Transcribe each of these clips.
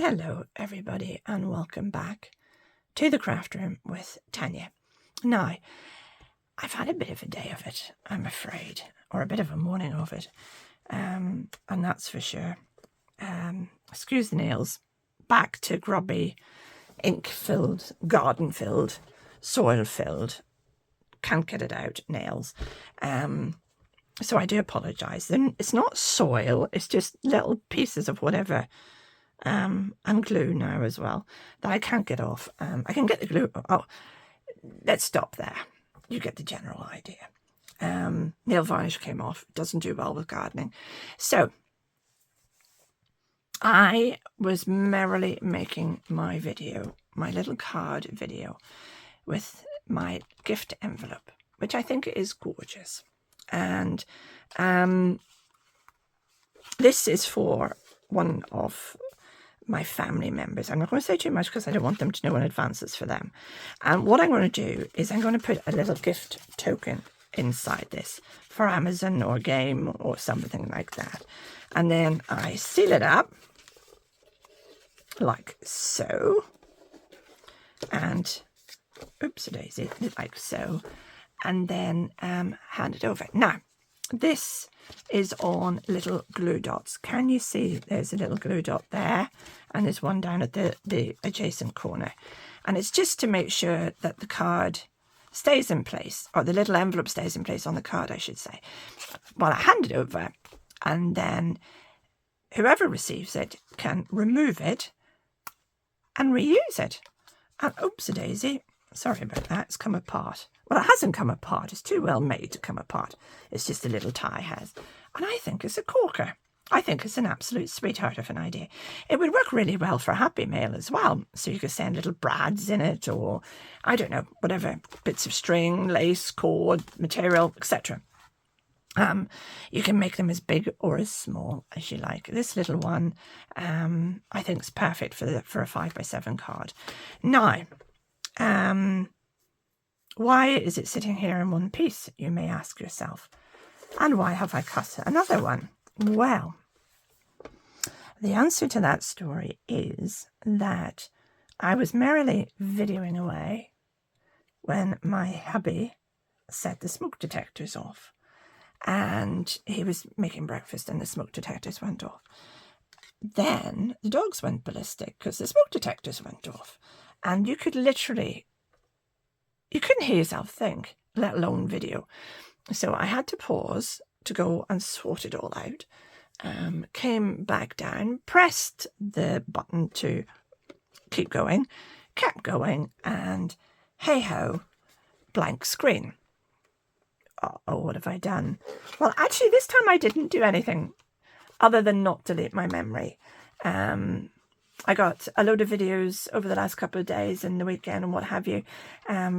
Hello everybody and welcome back to the craft room with Tanya. Now, I've had a bit of a day of it, I'm afraid, or a bit of a morning of it, and that's for sure. Excuse the nails, back to grubby, ink-filled, garden-filled, soil-filled, can't get it out nails. So I do apologise. Then it's not soil, it's just little pieces of whatever. And glue now as well that I can't get off. I can get the glue. Oh, let's stop there. You get the general idea. Nail varnish came off. Doesn't do well with gardening. So I was merrily making my video, my little card video with my gift envelope, which I think is gorgeous. And this is for one of my family members. I'm not going to say too much because I don't want them to know in advance it's for them. And what I'm going to do is I'm going to put a little gift token inside this for Amazon or Game or something like that. And then I seal it up like so. And oops-a-daisy, like so. And then hand it over. Now, this is on little glue dots. Can you see there's a little glue dot there? And there's one down at the adjacent corner. And it's just to make sure that the card stays in place, or the little envelope stays in place on the card, I should say. Well, I hand it over, and then whoever receives it can remove it and reuse it. And oops-a-daisy, sorry about that, it's come apart. Well, it hasn't come apart. It's too well made to come apart. It's just a little tie has. And I think it's a corker. I think it's an absolute sweetheart of an idea. It would work really well for Happy Mail as well. So you could send little brads in it, or, I don't know, whatever, bits of string, lace, cord, material, etc. You can make them as big or as small as you like. This little one, I think is perfect for a 5x7 card. Now, why is it sitting here in one piece, you may ask yourself? And why have I cut another one? Well, the answer to that story is that I was merrily videoing away when my hubby set the smoke detectors off. And he was making breakfast and the smoke detectors went off. Then the dogs went ballistic because the smoke detectors went off. And you could literally... you couldn't hear yourself think, let alone video. So I had to pause to go and sort it all out. Came back down, pressed the button to keep going, kept going, and hey-ho, blank screen. Oh, what have I done? Well, actually, this time I didn't do anything other than not delete my memory. I got a load of videos over the last couple of days and the weekend and what have you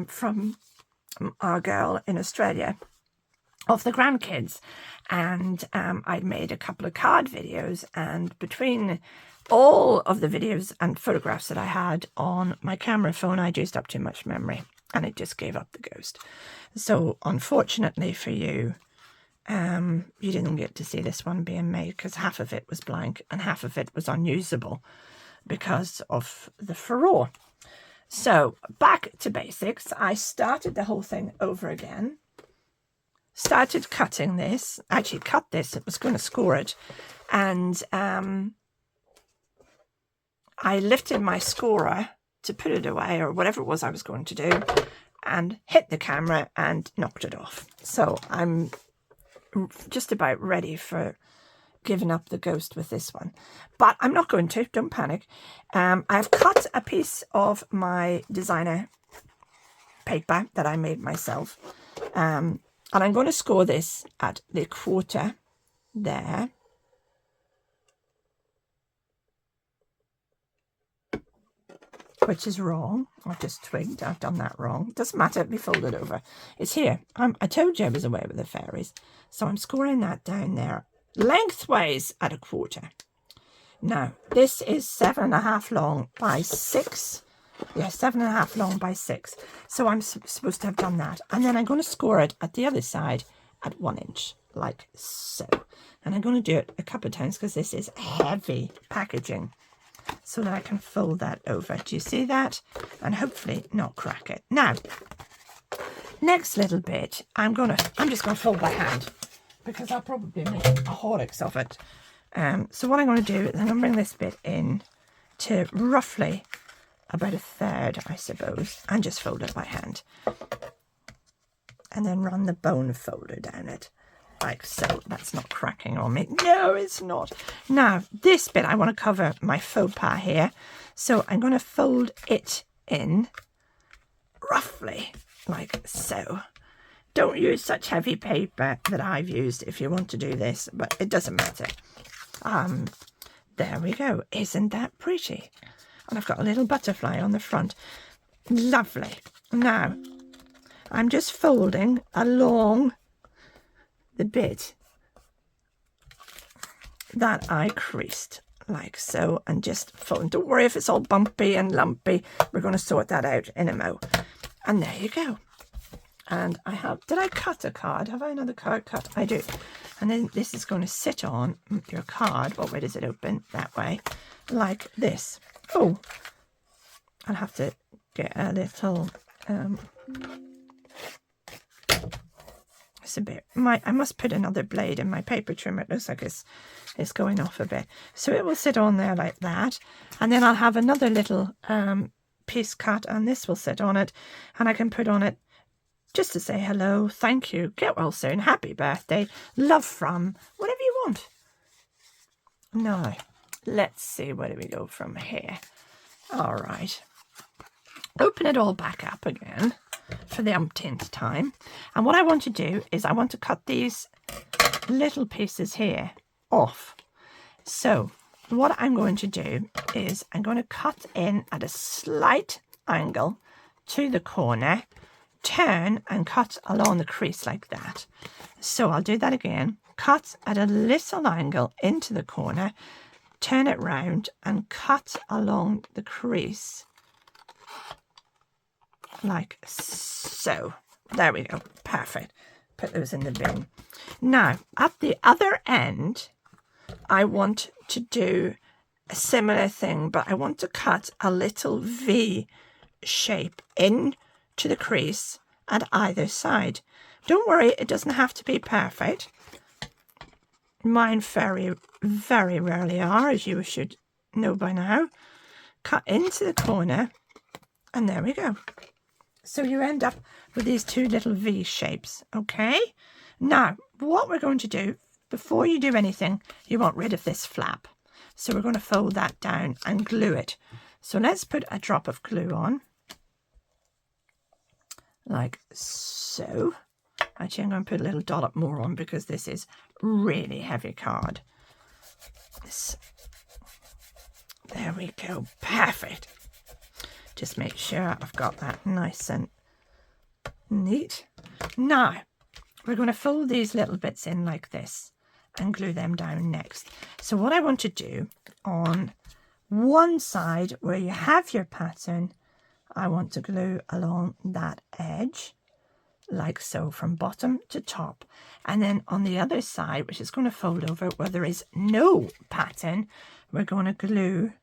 from our girl in Australia of the grandkids. And I'd made a couple of card videos, and between all of the videos and photographs that I had on my camera phone, I'd used up too much memory and it just gave up the ghost. So unfortunately for you, you didn't get to see this one being made because half of it was blank and half of it was unusable because of the furore. So back to basics. I started the whole thing over again. Started cutting this. Actually cut this. It was going to score it. And I lifted my scorer to put it away, or whatever it was I was going to do, and hit the camera and knocked it off. So I'm just about ready for giving up the ghost with this one, but I'm not going to, don't panic. I've cut a piece of my designer paper that I made myself, and I'm going to score this at the quarter there, which is wrong. I've just twigged, I've done that wrong. It doesn't matter, it'll be folded over. It's here. I told you I was away with the fairies, so I'm scoring that down there lengthways at a quarter. Now, this is 7.5 long by 6. Yeah, 7.5 long by 6. So I'm supposed to have done that. And then I'm going to score it at the other side at 1 inch, like so. And I'm going to do it a couple of times because this is heavy packaging. so that I can fold that over. Do you see that? And hopefully not crack it. Now, next little bit, I'm just gonna fold by hand because I'll probably make a horrocks of it. So what I'm going to do is I'm going to bring this bit in to roughly about a third, I suppose, and just fold it by hand. And then run the bone folder down it, like so. That's not cracking on me. No, it's not. Now, this bit I want to cover my faux pas here. So I'm going to fold it in roughly like so. Don't use such heavy paper that I've used if you want to do this, but it doesn't matter. There we go. Isn't that pretty? And I've got a little butterfly on the front. Lovely. Now, I'm just folding along the bit that I creased, like so, and just fold. Don't worry if it's all bumpy and lumpy. We're going to sort that out in a mo. And there you go. And I have, did I cut a card? Have I another card cut? I do. And then this is going to sit on your card. What way does it open? That way. Like this. Oh, I'll have to get a little, it's a bit, I must put another blade in my paper trimmer. It looks like it's going off a bit. So it will sit on there like that. And then I'll have another little piece cut, and this will sit on it. And I can put on it just to say hello, thank you, get well soon, happy birthday, love from, whatever you want. Now, let's see, where do we go from here? All right. Open it all back up again for the umpteenth time. And what I want to do is I want to cut these little pieces here off. So what I'm going to do is I'm going to cut in at a slight angle to the corner, turn and cut along the crease like that. So I'll do that again. Cut at a little angle into the corner, turn it round and cut along the crease like so. There we go. Perfect. Put those in the bin. Now, at the other end, I want to do a similar thing, but I want to cut a little V shape in to the crease at either side. Don't worry, it doesn't have to be perfect. Mine very, very rarely are, as you should know by now. Cut into the corner, and there we go. So you end up with these two little V shapes, okay? Now, what we're going to do, before you do anything, you want rid of this flap. So we're going to fold that down and glue it. So let's put a drop of glue on. Like so. Actually, I'm going to put a little dollop more on because this is really heavy card. There we go. Perfect. Just make sure I've got that nice and neat. Now, we're going to fold these little bits in like this and glue them down next. So what I want to do on one side where you have your pattern, I want to glue along that edge, like so, from bottom to top. And then on the other side, which is going to fold over where there is no pattern, we're going to glue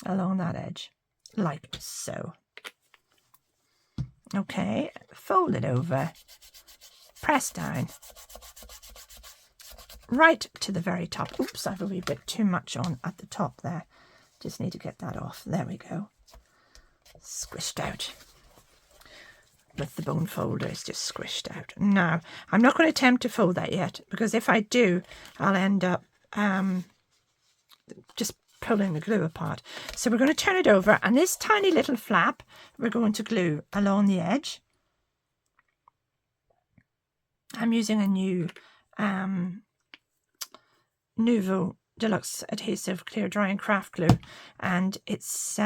along that edge, like so. Okay, fold it over, press down, right to the very top. Oops, I have a wee bit too much on at the top there. Just need to get that off. There we go. Squished out. With the bone folder, it's just squished out. Now, I'm not going to attempt to fold that yet, because if I do, I'll end up just pulling the glue apart. So we're going to turn it over, and this tiny little flap, we're going to glue along the edge. I'm using a new Nouveau Deluxe Adhesive Clear Drying Craft Glue, and it's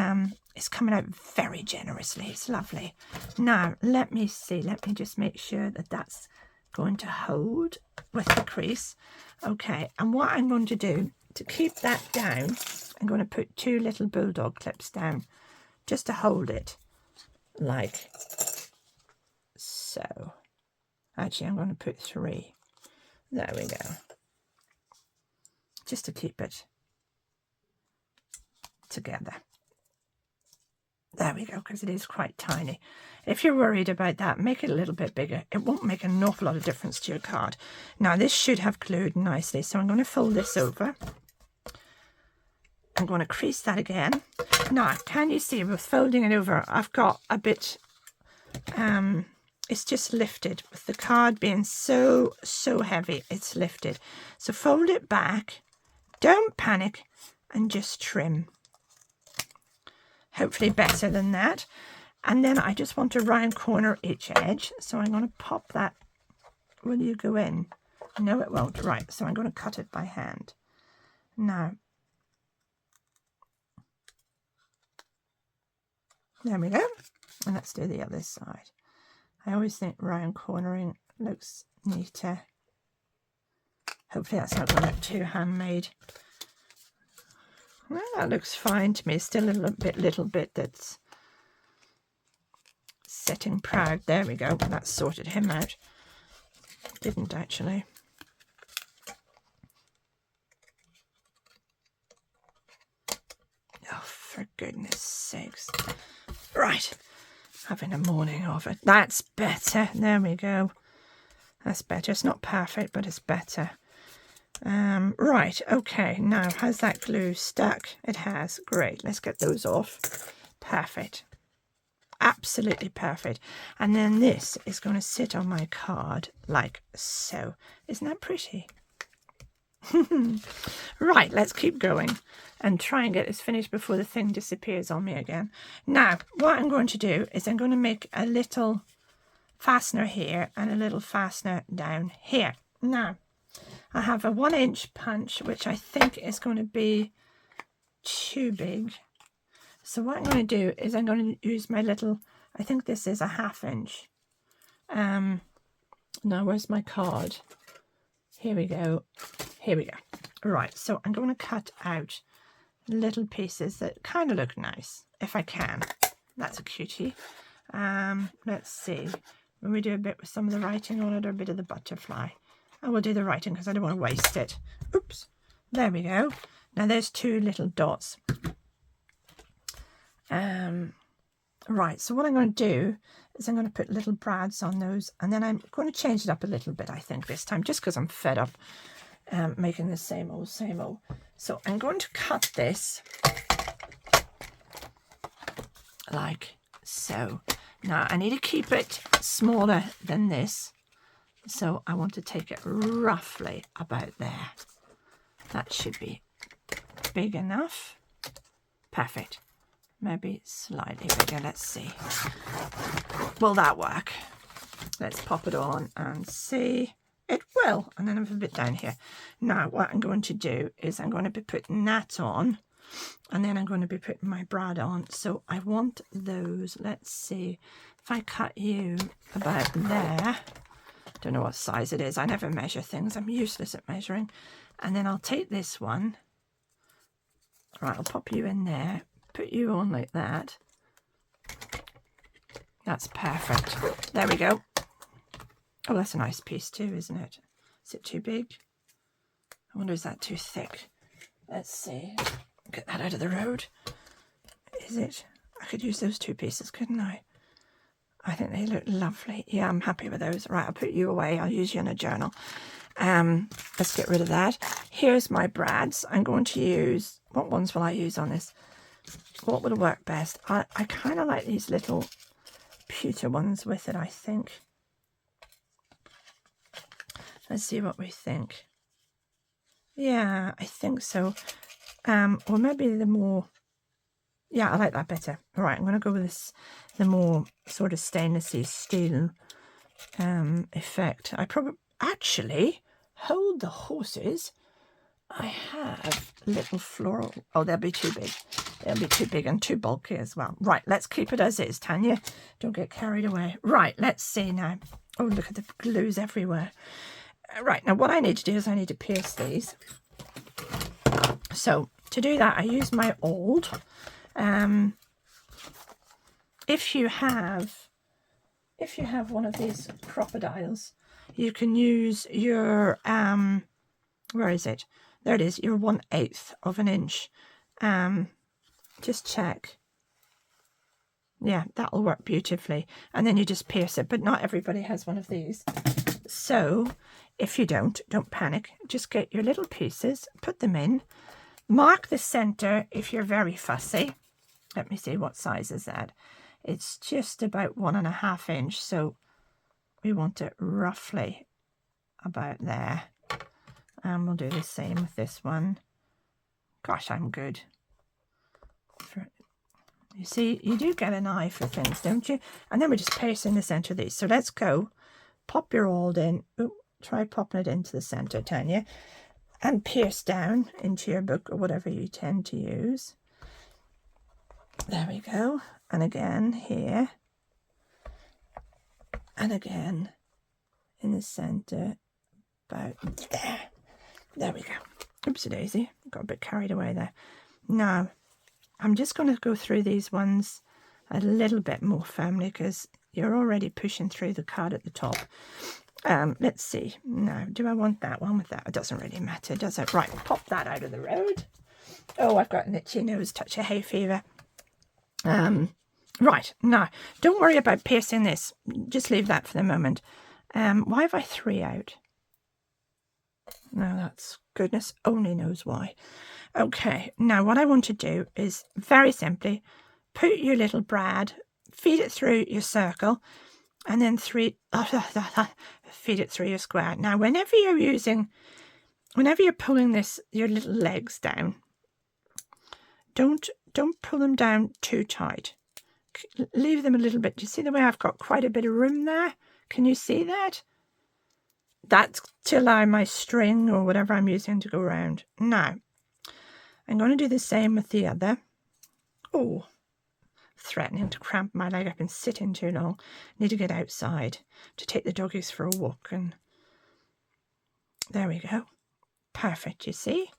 coming out very generously. It's lovely. Now, let me see. Let me just make sure that that's going to hold with the crease. Okay, and what I'm going to do to keep that down, I'm going to put two little bulldog clips down just to hold it, like so. Actually, I'm going to put three. There we go. just to keep it together. There we go, because it is quite tiny. If you're worried about that, make it a little bit bigger. It won't make an awful lot of difference to your card. Now, this should have glued nicely, so I'm going to fold this over. I'm going to crease that again. Now, can you see with folding it over, I've got a bit, it's just lifted. With the card being so heavy, it's lifted. So fold it back, don't panic, and just trim. Hopefully better than that. And then I just want to round corner each edge. So I'm going to pop that. Will you go in? No, it won't. Right, so I'm going to cut it by hand. Now, there we go. And let's do the other side. I always think round cornering looks neater. Hopefully that's not going to look too handmade. Well, that looks fine to me. Still a little bit that's sitting proud. There we go. That sorted him out. Didn't actually. Oh, for goodness sakes. Right. Having a morning of it. That's better. There we go. That's better. It's not perfect, but it's better. Right, okay, now has that glue stuck? It has. Great, let's get those off. Perfect. Absolutely perfect. And then this is going to sit on my card like so. Isn't that pretty? Right, let's keep going and try and get this finished before the thing disappears on me again. Now, what I'm going to do is I'm going to make a little fastener here and a little fastener down here. Now, I have a 1-inch punch, which I think is going to be too big. So what I'm going to do is I'm going to use my little, I think this is a 1/2 inch. Now, where's my card? Here we go. Here we go. Right, so I'm going to cut out little pieces that kind of look nice, if I can. That's a cutie. Let's see. When we do a bit with some of the writing on it or a bit of the butterfly. I will do the writing because I don't want to waste it. Oops. There we go. Now there's 2 little dots. Right, so what I'm going to do is I'm going to put little brads on those, and then I'm going to change it up a little bit, I think, this time, just because I'm fed up making the same old. So I'm going to cut this like so. Now I need to keep it smaller than this. So I want to take it roughly about there. That should be big enough. Perfect. Maybe slightly bigger. Let's see. Will that work? Let's pop it on and see. It will. And then I have a bit down here. Now what I'm going to do is I'm going to be putting that on. And then I'm going to be putting my brad on. So I want those. Let's see. If I cut you about there. Don't know what size it is. I never measure things. I'm useless at measuring. And then I'll take this one. Right, I'll pop you in there. Put you on like that. That's perfect. There we go. Oh, that's a nice piece too, isn't it? Is it too big? I wonder, is that too thick? Let's see. Get that out of the road. Is it? I could use those 2 pieces, couldn't I? I think they look lovely. Yeah, I'm happy with those. Right, I'll put you away. I'll use you in a journal. Let's get rid of that. Here's my brads. I'm going to use, what ones will I use on this? What would work best? I kind of like these little pewter ones with it, I think. Let's see what we think. Yeah, I think so. Or maybe the more, yeah, I like that better. All right, I'm going to go with this, the more sort of stainlessy steel effect. I probably, actually, hold the horses. I have little floral, oh, they'll be too big. They'll be too big and too bulky as well. Right, let's keep it as is, Tanya. Don't get carried away. Right, let's see now. Oh, look at the glues everywhere. Right, now what I need to do is I need to pierce these. So to do that, I use my awl. If you have one of these crocodiles, you can use your where is it? There it is, you're 1/8 of an inch. Just check. Yeah, that'll work beautifully. And then you just pierce it, but not everybody has one of these. So if you don't panic. Just get your little pieces, put them in, mark the center if you're very fussy. Let me see, what size is that? It's just about 1.5 inch, so we want it roughly about there. And we'll do the same with this one. Gosh, I'm good. You see, you do get an eye for things, don't you? And then we just paste in the center of these. So let's go. Pop your awl in. Ooh, try popping it into the center, Tanya. And pierce down into your book or whatever you tend to use. There we go. And again here. And again in the center. About there. There we go. Oopsie daisy. Got a bit carried away there. Now, I'm just going to go through these ones a little bit more firmly because you're already pushing through the card at the top. Let's see. Now, do I want that one with that? It doesn't really matter, does it? Right, pop that out of the road. Oh, I've got an itchy nose, touch of hay fever. Right, now, don't worry about piercing this. Just leave that for the moment. Why have I 3 out? No, that's goodness only knows why. Okay, now what I want to do is very simply put your little brad, feed it through your circle, and then feed it through your square. Now, whenever you're pulling your little legs down, don't pull them down too tight. Leave them a little bit. Do you see the way I've got quite a bit of room there? Can you see that? That's to allow my string or whatever I'm using to go around. Now, I'm going to do the same with the other. Oh, threatening to cramp my leg. I've been sitting too long. Need to get outside to take the doggies for a walk. And there we go. Perfect, you see?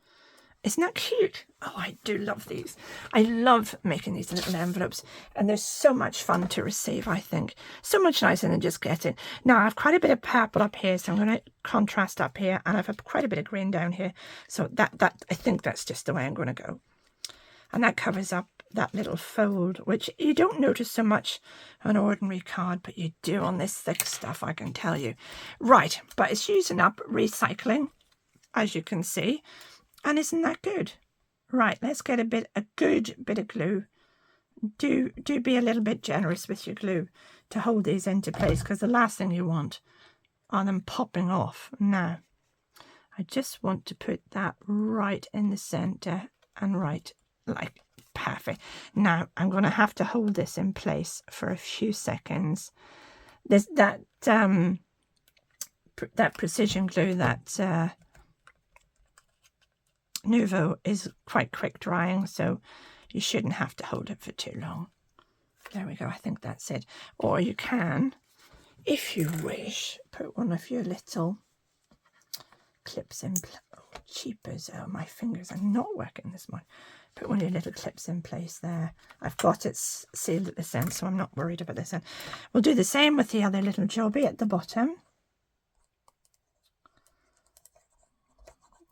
Isn't that cute? Oh, I do love these. I love making these little envelopes, and they're so much fun to receive, I think. So much nicer than just getting. Now, I have quite a bit of purple up here, so I'm going to contrast up here, and I've quite a bit of green down here. So that I think that's just the way I'm going to go. And that covers up that little fold, which you don't notice so much on ordinary card, but you do on this thick stuff, I can tell you. Right, but it's using up recycling, as you can see. And isn't that good? Right, let's get a good bit of glue. Do be a little bit generous with your glue to hold these into place, because the last thing you want are them popping off. Now, I just want to put that right in the center and right like perfect. Now, I'm going to have to hold this in place for a few seconds. There's that precision glue, that Nuvo, is quite quick drying, so you shouldn't have to hold it for too long. There we go, I think that's it. Or you can, if you wish, put one of your little clips in. Oh, cheapers. Oh, my fingers are not working this morning. Put one of your little clips in place there. I've got it sealed at this end, so I'm not worried about this end. We'll do the same with the other little jobby at the bottom.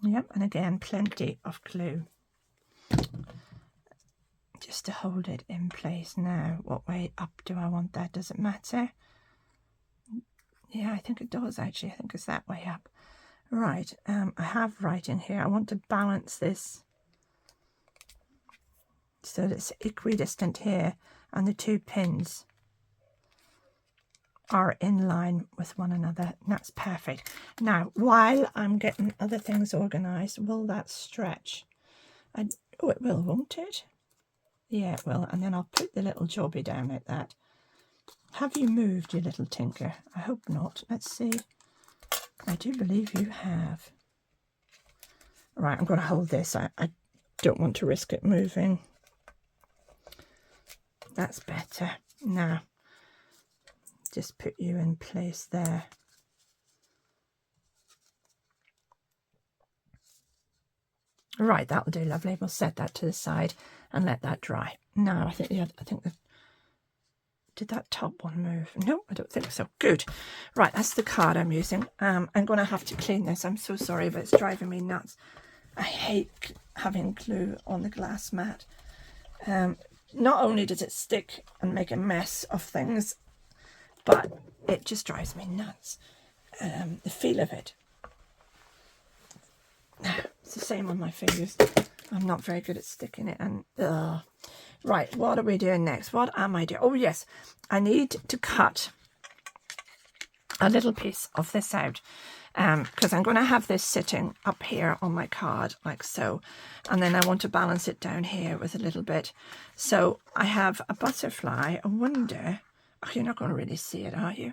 Yep, and again, plenty of glue just to hold it in place. Now, what way up do I want that? Does it matter? Yeah, I think it does actually. I think it's that way up. Right, I have writing here. I want to balance this so that it's equidistant here, and the 2 pins are in line with one another, and that's perfect. Now, while I'm getting other things organized, will that stretch? Oh, it will, won't it? Yeah, it will. And then I'll put the little jobby down like that. Have you moved, you little tinker? I hope not. Let's see. I do believe you have. Right, I'm going to hold this. I don't want to risk it moving. That's better. Now, just put you in place there. Right, that'll do, lovely. We'll set that to the side and let that dry. Now, I think did that top one move? No, I don't think so. Good. Right, that's the card I'm using. I'm going to have to clean this. I'm so sorry, but it's driving me nuts. I hate having glue on the glass mat. Not only does it stick and make a mess of things, but it just drives me nuts. The feel of it. It's the same on my fingers. I'm not very good at sticking it. And right, what are we doing next? What am I doing? Oh yes, I need to cut a little piece of this out, because I'm going to have this sitting up here on my card like so, and then I want to balance it down here with a little bit. So I have a butterfly. I wonder, oh, you're not going to really see it, are you?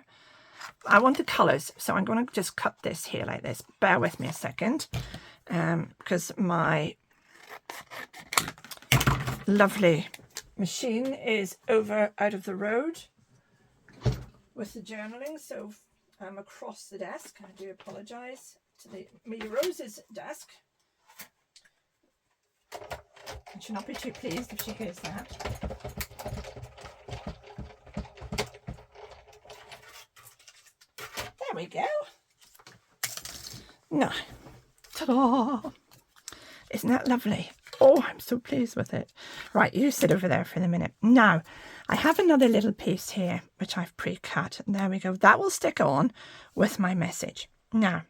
I want the colours, so I'm going to just cut this here like this. Bear with me a second, because my lovely machine is over out of the road with the journaling, so I'm across the desk. I do apologise to me Rose's desk, and she'll not be too pleased if she hears that. There we go. No. Ta-da! Isn't that lovely? Oh, I'm so pleased with it. Right, you sit over there for a minute. Now, I have another little piece here, which I've pre-cut. There we go. That will stick on with my message. Now,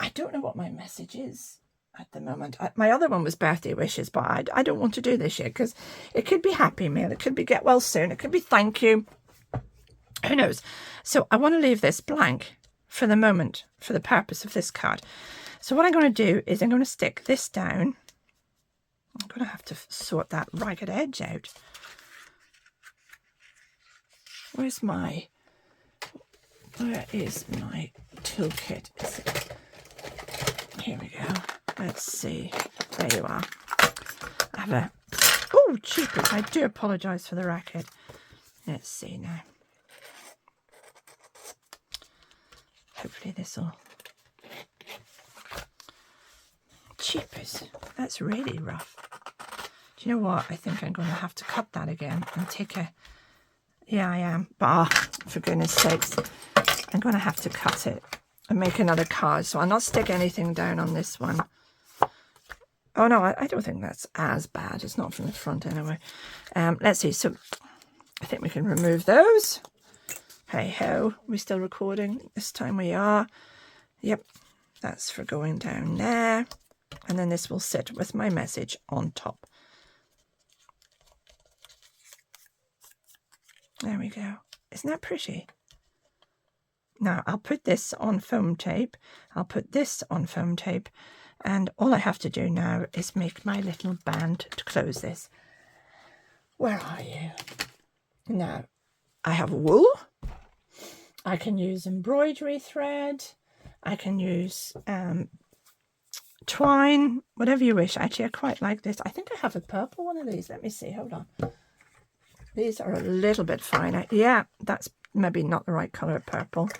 I don't know what my message is at the moment. My other one was birthday wishes, but I don't want to do this yet, because it could be happy mail. It could be get well soon. It could be thank you. Who knows? So I want to leave this blank for the moment, for the purpose of this card. So what I'm going to do is I'm going to stick this down. I'm going to have to sort that ragged edge out. Where is my toolkit? Is it? Here we go. Let's see. There you are. I have a... Oh, cheapers. I do apologise for the racket. Let's see now. Hopefully this will... Cheapers. That's really rough. Do you know what? I think I'm going to have to cut that again and take a... Yeah, I am. But for goodness sakes, I'm going to have to cut it and make another card. So I'll not stick anything down on this one. Oh no, I don't think that's as bad. It's not from the front anyway. Let's see. So I think we can remove those. Hey ho, we're still recording. This time we are. Yep, that's for going down there. And then this will sit with my message on top. There we go. Isn't that pretty? Now I'll put this on foam tape. I'll put this on foam tape. And all I have to do now is make my little band to close this. Where are you? Now, I have wool. I can use embroidery thread. I can use twine, whatever you wish. Actually, I quite like this. I think I have a purple one of these. Let me see. Hold on. These are a little bit finer. Yeah, that's maybe not the right colour of purple.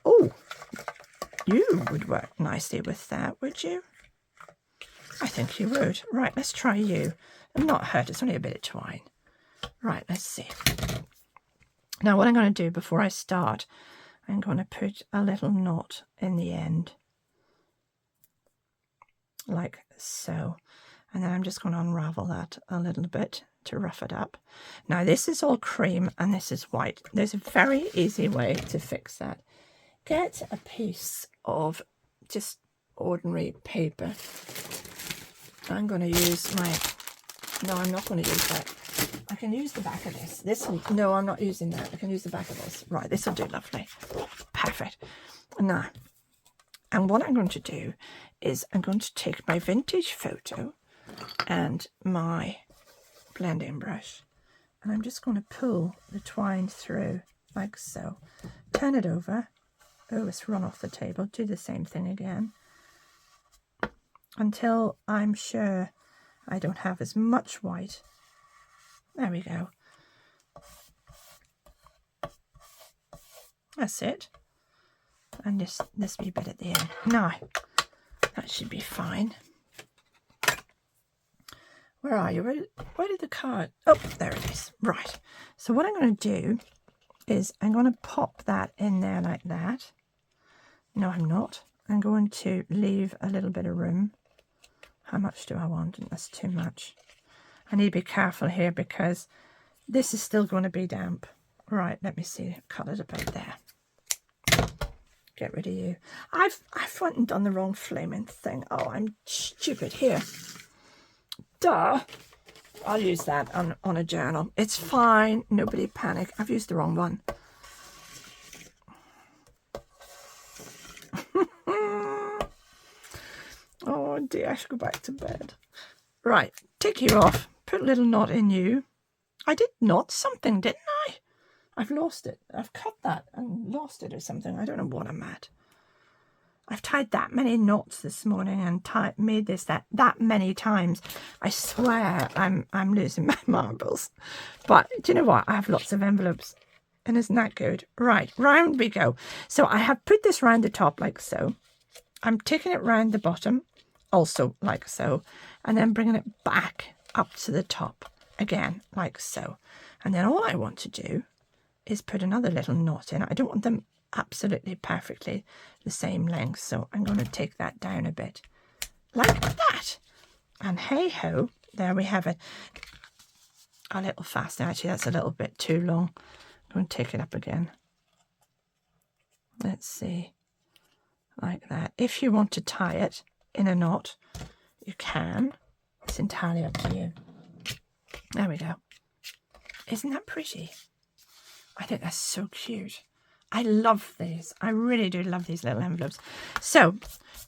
Oh, you would work nicely with that, would you? I think you would. Right, let's try you. I'm not hurt. It's only a bit of twine. Right, let's see. Now, what I'm going to do before I start, I'm going to put a little knot in the end. Like so. And then I'm just going to unravel that a little bit to rough it up. Now, this is all cream and this is white. There's a very easy way to fix that. Get a piece of just ordinary paper. I'm going to use my... No, I'm not going to use that. I can use the back of this. No, I'm not using that. I can use the back of this. Right, this will do lovely. Perfect. Now, and what I'm going to do is I'm going to take my vintage photo and my blending brush, and I'm just going to pull the twine through like so. Turn it over. Oh, it's run off the table. Do the same thing again until I'm sure I don't have as much white. There we go. That's it. And this wee bit at the end. Now, that should be fine. Where are you? Where did the card? Oh, there it is. Right. So what I'm going to do is I'm going to pop that in there like that. No, I'm not. I'm going to leave a little bit of room. How much do I want? That's too much. I need to be careful here because this is still going to be damp. Right, let me see. Cut it about there. Get rid of you. I've went and done the wrong flaming thing. Oh, I'm stupid here. Duh. I'll use that on a journal. It's fine. Nobody panic. I've used the wrong one. Oh dear, I should go back to bed. Right, take you off. Put a little knot in you. I did knot something, didn't I? I've lost it. I've cut that and lost it or something. I don't know what I'm at. I've tied that many knots this morning and made this that many times. I swear I'm losing my marbles. But do you know what? I have lots of envelopes. And isn't that good? Right, round we go. So I have put this round the top like so. I'm taking it round the bottom, also like so. And then bringing it back up to the top again, like so. And then all I want to do is put another little knot in. I don't want them absolutely perfectly the same length, so I'm going to take that down a bit like that, and hey ho, there we have it. A little faster, actually that's a little bit too long. I'm going to take it up again. Let's see, like that. If you want to tie it in a knot, you can. It's entirely up to you. There we go. Isn't that pretty? I think that's so cute. I love these. I really do love these little envelopes. So,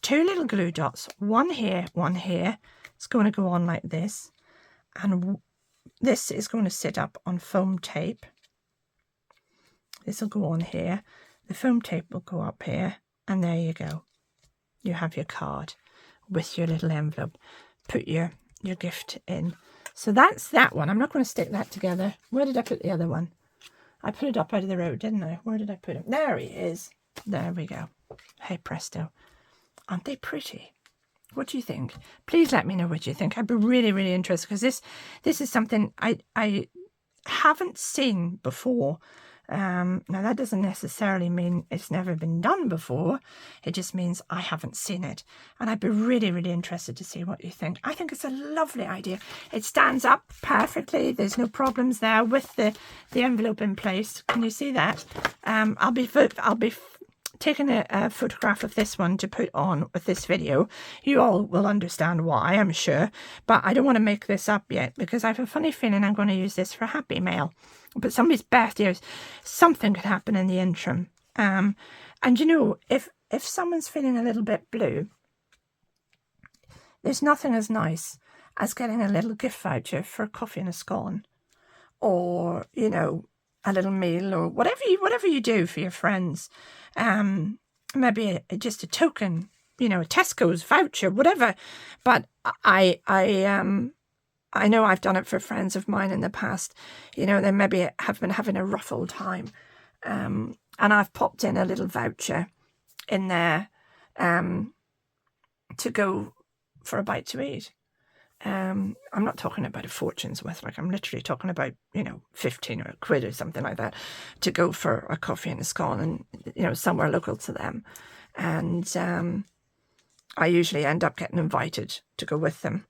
2 little glue dots, one here, one here. It's going to go on like this. And this is going to sit up on foam tape. This will go on here. The foam tape will go up here. And there you go. You have your card with your little envelope. Put your gift in. So that's that one. I'm not going to stick that together. Where did I put the other one? I put it up out of the road, didn't I? Where did I put him? There he is. There we go. Hey, presto. Aren't they pretty? What do you think? Please let me know what you think. I'd be really, really interested because this is something I haven't seen before. Now, that doesn't necessarily mean it's never been done before. It just means I haven't seen it. And I'd be really, really interested to see what you think. I think it's a lovely idea. It stands up perfectly. There's no problems there with the envelope in place. Can you see that? I'll be taking a photograph of this one to put on with this video. You all will understand why, I'm sure. But I don't want to make this up yet because I have a funny feeling I'm going to use this for Happy Mail. But somebody's birthday, something could happen in the interim. And you know, if someone's feeling a little bit blue, there's nothing as nice as getting a little gift voucher for a coffee and a scone, or you know, a little meal, or whatever you do for your friends. Maybe just a token, you know, a Tesco's voucher, whatever. But I know I've done it for friends of mine in the past. You know, they maybe have been having a rough old time. And I've popped in a little voucher in there to go for a bite to eat. I'm not talking about a fortune's worth. Like, I'm literally talking about, you know, 15 or a quid or something like that to go for a coffee and a scone and, you know, somewhere local to them. And I usually end up getting invited to go with them.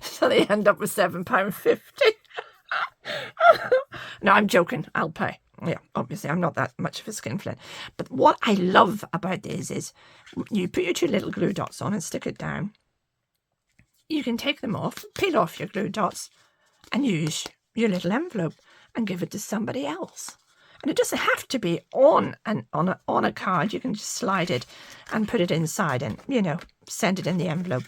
So they end up with £7.50. No, I'm joking. I'll pay. Yeah, obviously, I'm not that much of a skinflint. But what I love about this is you put your 2 little glue dots on and stick it down. You can take them off, peel off your glue dots, and use your little envelope and give it to somebody else. And it doesn't have to be on a card. You can just slide it and put it inside and, you know, send it in the envelope.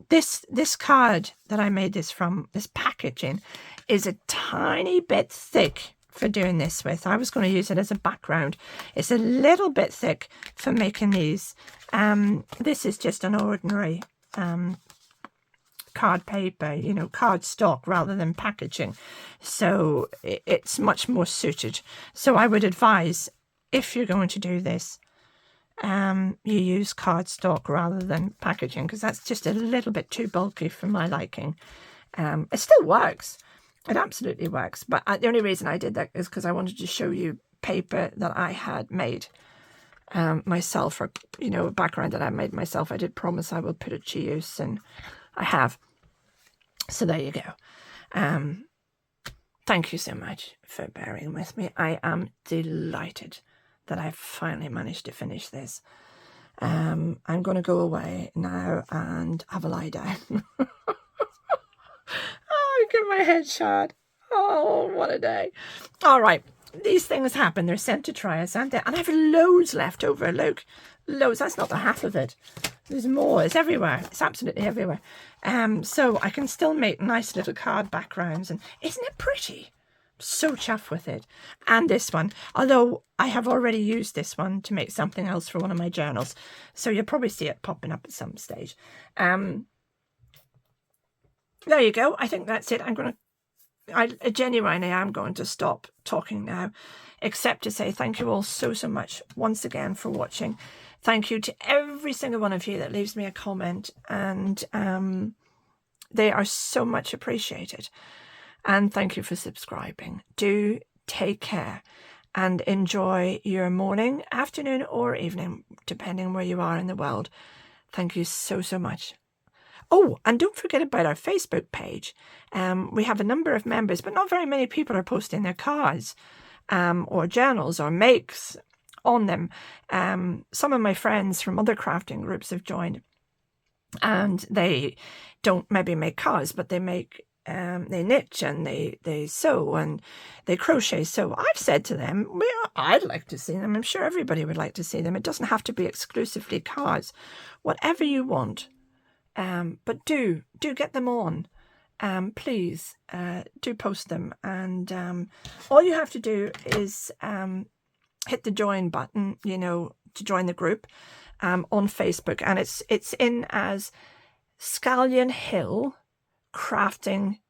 This card that I made this from, this packaging, is a tiny bit thick for doing this with. I was going to use it as a background. It's a little bit thick for making these. This is just an ordinary card paper, you know, card stock rather than packaging. So it's much more suited. So I would advise, if you're going to do this, you use cardstock rather than packaging, because that's just a little bit too bulky for my liking. It still works. It absolutely works. But the only reason I did that is because I wanted to show you paper that I had made. myself, or, you know, a background that I made myself. I did promise I would put it to use, and I have. So there you go. Thank you so much for bearing with me. I am delighted that I've finally managed to finish this. I'm going to go away now and have a lie down. Oh, get my head shot. Oh, what a day. All right. These things happen. They're sent to try us, aren't they? And I have loads left over. Look, loads. That's not the half of it. There's more. It's everywhere. It's absolutely everywhere. So I can still make nice little card backgrounds. And isn't it pretty? So chuffed with it. And this one, although I have already used this one to make something else for one of my journals, so you'll probably see it popping up at some stage. There you go. I think that's it. I genuinely am going to stop talking now, except to say thank you all so much once again for watching. Thank you to every single one of you that leaves me a comment, and they are so much appreciated. And thank you for subscribing. Do take care and enjoy your morning, afternoon, or evening, depending where you are in the world. Thank you so much. Oh, and don't forget about our Facebook page. We have a number of members, but not very many people are posting their cards or journals or makes on them. Some of my friends from other crafting groups have joined, and they don't maybe make cards, but they make they knit and they sew and they crochet. So I've said to them, well, I'd like to see them. I'm sure everybody would like to see them. It doesn't have to be exclusively cards. Whatever you want. But do get them on. Please do post them. And all you have to do is hit the join button, you know, to join the group on Facebook. And it's in as Scallion Hill Crafting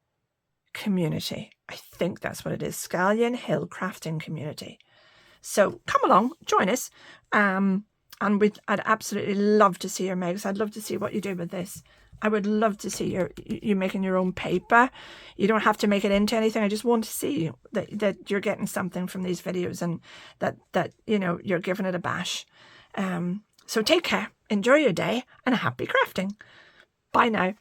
Community. I think that's what it is. Scallion Hill Crafting Community. So come along, join us. And I'd absolutely love to see your Megs. I'd love to see what you do with this. I would love to see you making your own paper. You don't have to make it into anything. I just want to see that you're getting something from these videos, and that you know, you're giving it a bash. So take care, enjoy your day, and happy crafting. Bye now.